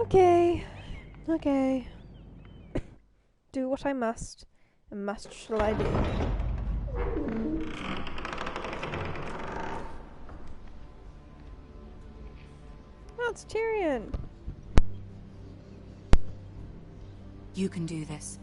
Okay. Okay. Do what I must, and must shall I do. That's Tyrion. You can do this.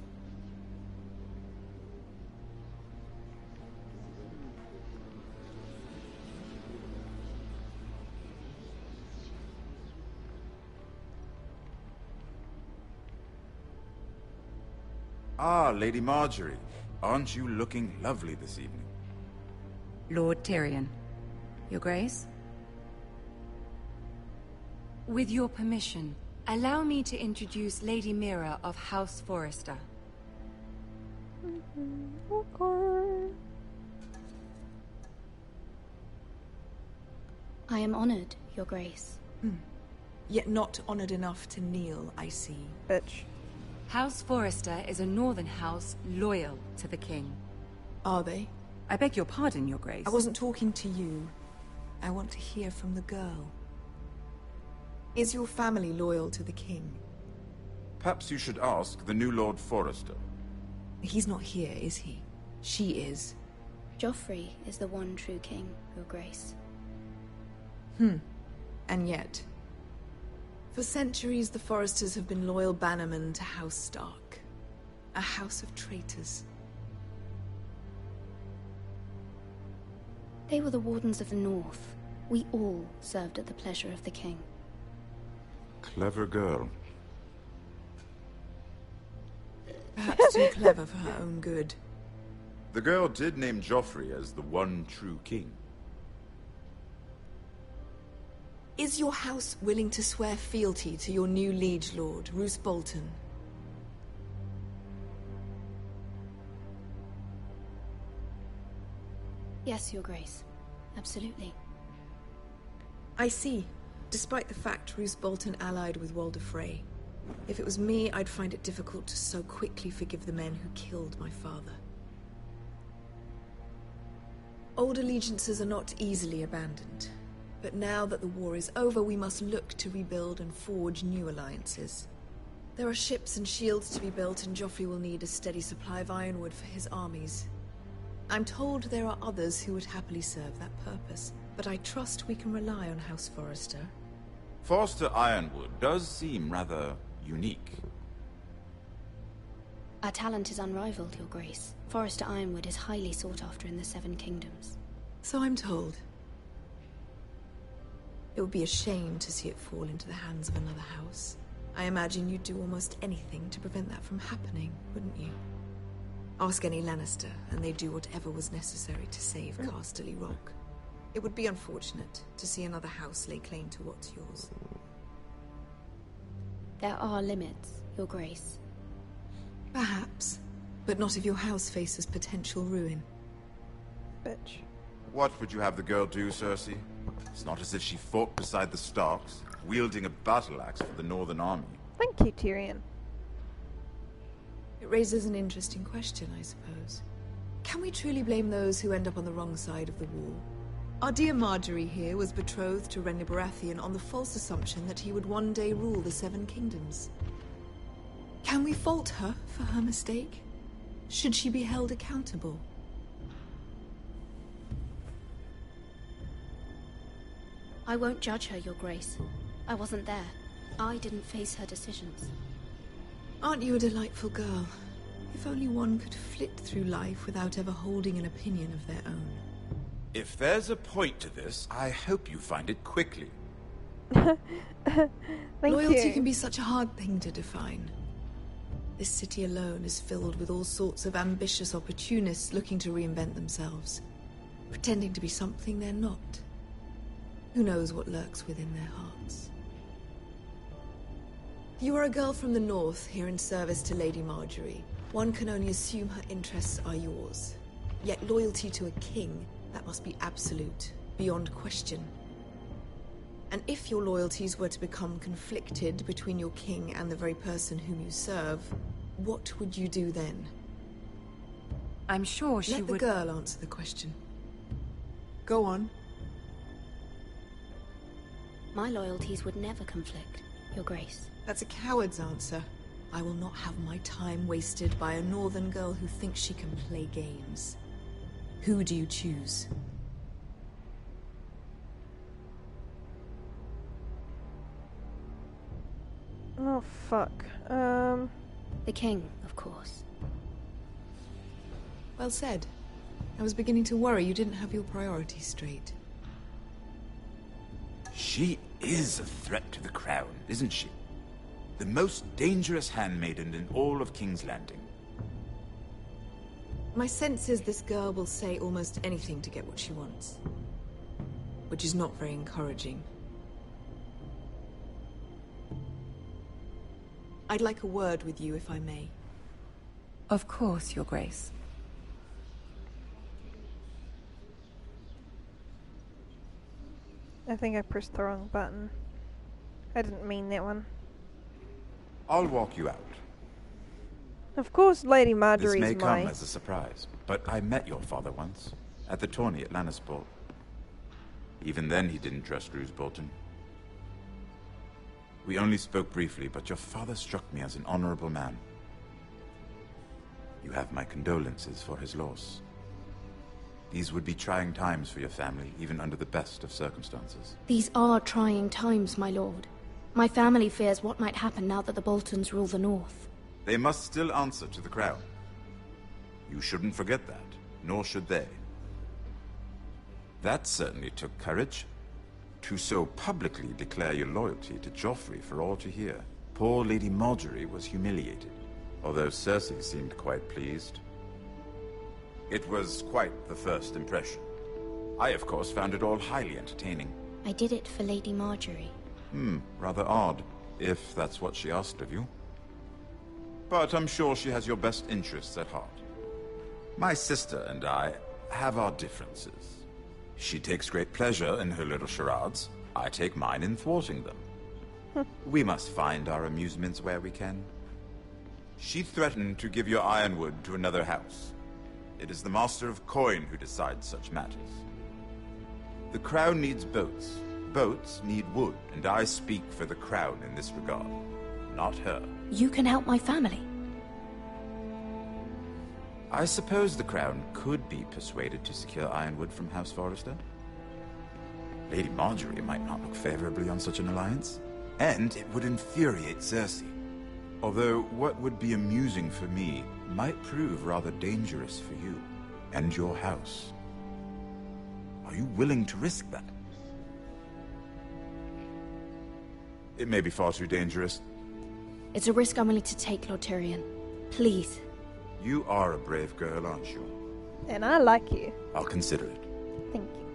Ah, Lady Marjorie. Aren't you looking lovely this evening? Lord Tyrion. Your Grace? With your permission, allow me to introduce Lady Mira of House Forrester. Okay. I am honored, Your Grace. Yet not honored enough to kneel, I see. Bitch. House Forrester is a northern house loyal to the king. Are they? I beg your pardon, Your Grace. I wasn't talking to you. I want to hear from the girl. Is your family loyal to the king? Perhaps you should ask the new Lord Forrester. He's not here, is he? She is. Joffrey is the one true king, Your Grace. And yet... For centuries, the Forresters have been loyal bannermen to House Stark. A house of traitors. They were the Wardens of the North. We all served at the pleasure of the king. Clever girl. Perhaps too clever for her own good. The girl did name Joffrey as the one true king. Is your house willing to swear fealty to your new liege lord, Roose Bolton? Yes, Your Grace. Absolutely. I see. Despite the fact Roose Bolton allied with Walder Frey. If it was me, I'd find it difficult to so quickly forgive the men who killed my father. Old allegiances are not easily abandoned. But now that the war is over, we must look to rebuild and forge new alliances. There are ships and shields to be built, and Joffrey will need a steady supply of ironwood for his armies. I'm told there are others who would happily serve that purpose, but I trust we can rely on House Forrester. Forrester Ironwood does seem rather unique. Our talent is unrivaled, Your Grace. Forrester Ironwood is highly sought after in the Seven Kingdoms. So I'm told. It would be a shame to see it fall into the hands of another house. I imagine you'd do almost anything to prevent that from happening, wouldn't you? Ask any Lannister, and they'd do whatever was necessary to save Casterly Rock. It would be unfortunate to see another house lay claim to what's yours. There are limits, Your Grace. Perhaps, but not if your house faces potential ruin. Bitch. What would you have the girl do, Cersei? It's not as if she fought beside the Starks, wielding a battle axe for the Northern Army. Thank you, Tyrion. It raises an interesting question, I suppose. Can we truly blame those who end up on the wrong side of the wall? Our dear Marjorie here was betrothed to Renly Baratheon on the false assumption that he would one day rule the Seven Kingdoms. Can we fault her for her mistake? Should she be held accountable? I won't judge her, Your Grace. I wasn't there. I didn't face her decisions. Aren't you a delightful girl? If only one could flit through life without ever holding an opinion of their own. If there's a point to this, I hope you find it quickly. Thank Loyalty you. can be such a hard thing to define. This city alone is filled with all sorts of ambitious opportunists looking to reinvent themselves, pretending to be something they're not. Who knows what lurks within their hearts? You are a girl from the north, here in service to Lady Marjorie. One can only assume her interests are yours. Yet loyalty to a king, that must be absolute, beyond question. And if your loyalties were to become conflicted between your king and the very person whom you serve, what would you do then? I'm sure she Let the would... girl answer the question. Go on. My loyalties would never conflict, Your Grace. That's a coward's answer. I will not have my time wasted by a northern girl who thinks she can play games. Who do you choose? Oh, fuck. The king, of course. Well said. I was beginning to worry you didn't have your priorities straight. She is a threat to the crown, isn't she? The most dangerous handmaiden in all of King's Landing. My sense is this girl will say almost anything to get what she wants. Which is not very encouraging. I'd like a word with you, if I may. Of course, Your Grace. I think I pressed the wrong button. I didn't mean that one. I'll walk you out. Of course, Lady Marjorie's This may come as a surprise, but I met your father once, at the tourney at Lannisport. Even then he didn't trust Roose Bolton. We only spoke briefly, but your father struck me as an honorable man. You have my condolences for his loss. These would be trying times for your family, even under the best of circumstances. These are trying times, my lord. My family fears what might happen now that the Boltons rule the North. They must still answer to the crown. You shouldn't forget that, nor should they. That certainly took courage. To so publicly declare your loyalty to Joffrey for all to hear. Poor Lady Marjorie was humiliated, although Cersei seemed quite pleased. It was quite the first impression. I, of course, found it all highly entertaining. I did it for Lady Marjorie. Rather odd, if that's what she asked of you. But I'm sure she has your best interests at heart. My sister and I have our differences. She takes great pleasure in her little charades. I take mine in thwarting them. We must find our amusements where we can. She threatened to give your ironwood to another house. It is the Master of Coin who decides such matters. The crown needs boats. Boats need wood, and I speak for the crown in this regard, not her. You can help my family. I suppose the crown could be persuaded to secure ironwood from House Forrester. Lady Marjorie might not look favorably on such an alliance, and it would infuriate Cersei. Although what would be amusing for me might prove rather dangerous for you and your house. Are you willing to risk that? It may be far too dangerous. It's a risk I'm willing to take, Lord Tyrion. Please. You are a brave girl, aren't you? And I like you. I'll consider it. Thank you.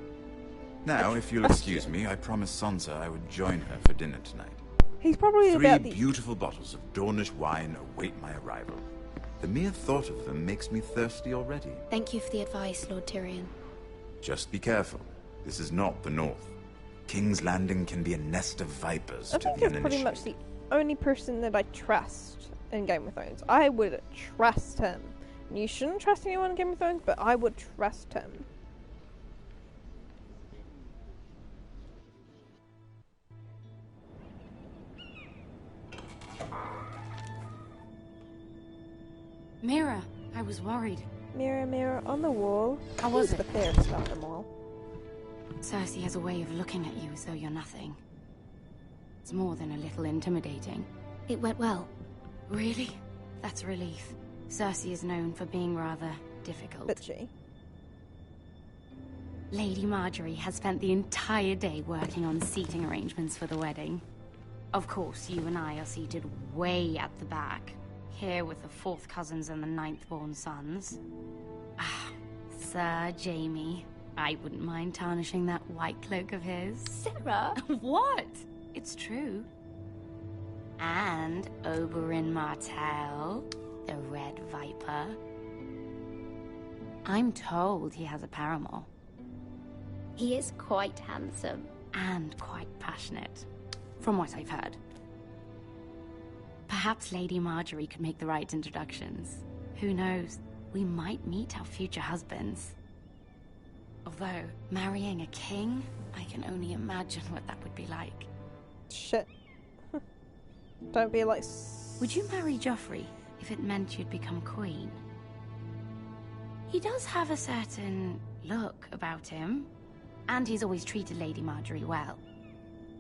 Now, if you'll excuse me, I promised Sansa I would join her for dinner tonight. He's probably 3 about the... beautiful bottles of Dornish wine await my arrival. The mere thought of them makes me thirsty already. Thank you for the advice, Lord Tyrion. Just be careful. This is not the North. King's Landing can be a nest of vipers I to think the you're pretty uninitiated. much the only person that I trust in Game of Thrones. I would trust him. You shouldn't trust anyone in Game of Thrones, but I would trust him. Mira, I was worried. Mirror, mirror on the wall. How was Who's it? the fairest of them all? Cersei has a way of looking at you as though you're nothing. It's more than a little intimidating. It went well. Really? That's a relief. Cersei is known for being rather difficult. Bitchy. Lady Marjorie has spent the entire day working on seating arrangements for the wedding. Of course, you and I are seated way at the back, here with the 4th cousins and the 9th-born sons. Ah, Sir Jaime. I wouldn't mind tarnishing that white cloak of his. Sarah! What? It's true. And Oberyn Martell, the Red Viper. I'm told he has a paramour. He is quite handsome. And quite passionate, from what I've heard. Perhaps Lady Marjorie could make the right introductions. Who knows? We might meet our future husbands. Although, marrying a king, I can only imagine what that would be like. Shit. Don't be like... Would you marry Joffrey if it meant you'd become queen? He does have a certain look about him, and he's always treated Lady Marjorie well.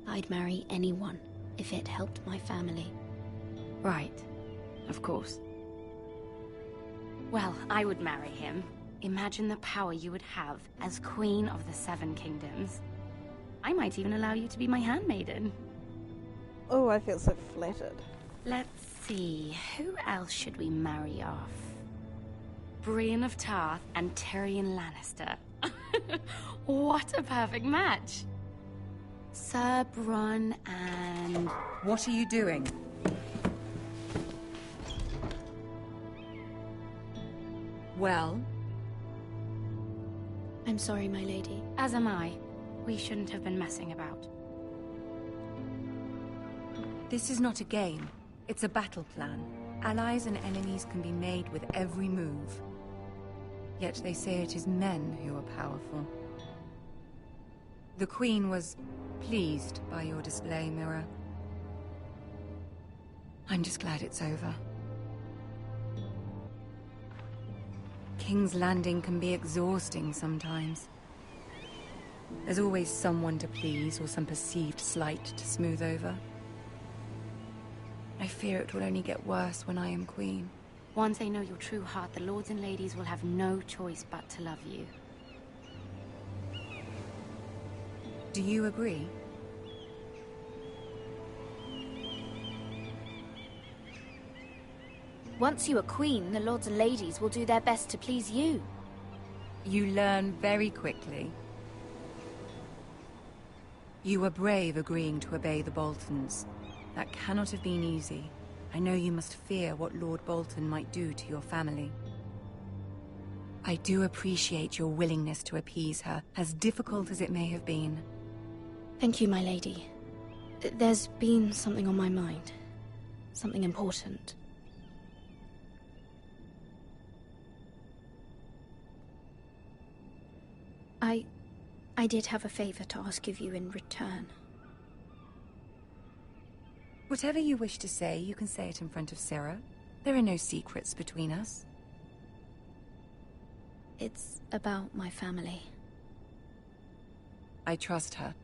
I'd marry anyone if it helped my family. Right, of course. Well, I would marry him. Imagine the power you would have as Queen of the Seven Kingdoms. I might even allow you to be my handmaiden. Oh, I feel so flattered. Let's see, who else should we marry off? Brienne of Tarth and Tyrion Lannister. What a perfect match! Sir Bronn and... What are you doing? Well? I'm sorry, my lady. As am I. We shouldn't have been messing about. This is not a game. It's a battle plan. Allies and enemies can be made with every move. Yet they say it is men who are powerful. The Queen was pleased by your display, Mira. I'm just glad it's over. King's Landing can be exhausting sometimes. There's always someone to please or some perceived slight to smooth over. I fear it will only get worse when I am queen. Once they know your true heart, the lords and ladies will have no choice but to love you. Do you agree? Once you are queen, the lords and ladies will do their best to please you. You learn very quickly. You were brave agreeing to obey the Boltons. That cannot have been easy. I know you must fear what Lord Bolton might do to your family. I do appreciate your willingness to appease her, as difficult as it may have been. Thank you, my lady. There's been something on my mind. Something important. I did have a favor to ask of you in return. Whatever you wish to say, you can say it in front of Sarah. There are no secrets between us. It's about my family. I trust her.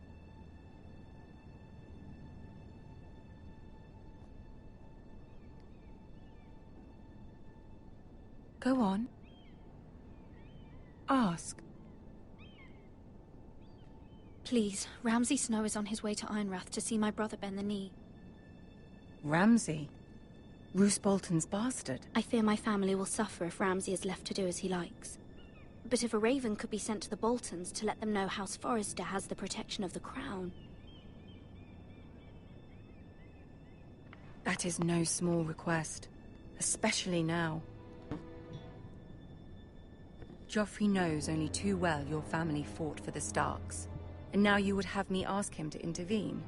Go on. Ask. Please, Ramsay Snow is on his way to Ironrath to see my brother bend the knee. Ramsay? Roose Bolton's bastard? I fear my family will suffer if Ramsay is left to do as he likes. But if a raven could be sent to the Boltons to let them know House Forrester has the protection of the crown... That is no small request, especially now. Joffrey knows only too well your family fought for the Starks, and now you would have me ask him to intervene.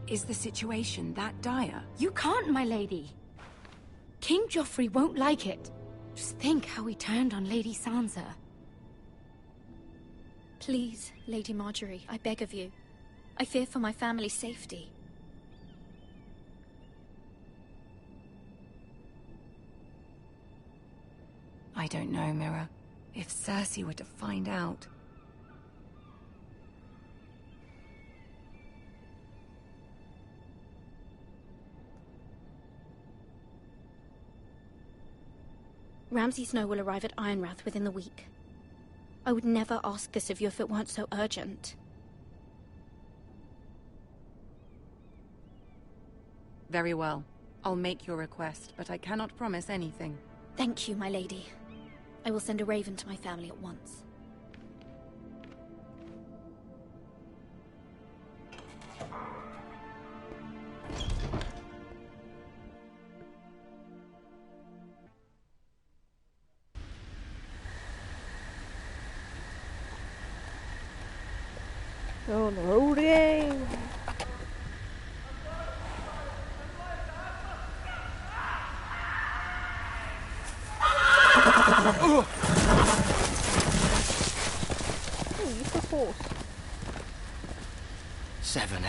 Is the situation that dire? You can't, my lady. King Joffrey won't like it. Just think how he turned on Lady Sansa. Please, Lady Marjorie, I beg of you. I fear for my family's safety. I don't know, Mira. If Cersei were to find out... Ramsay Snow will arrive at Ironrath within the week. I would never ask this of you if it weren't so urgent. Very well. I'll make your request, but I cannot promise anything. Thank you, my lady. I will send a raven to my family at once. On the road again.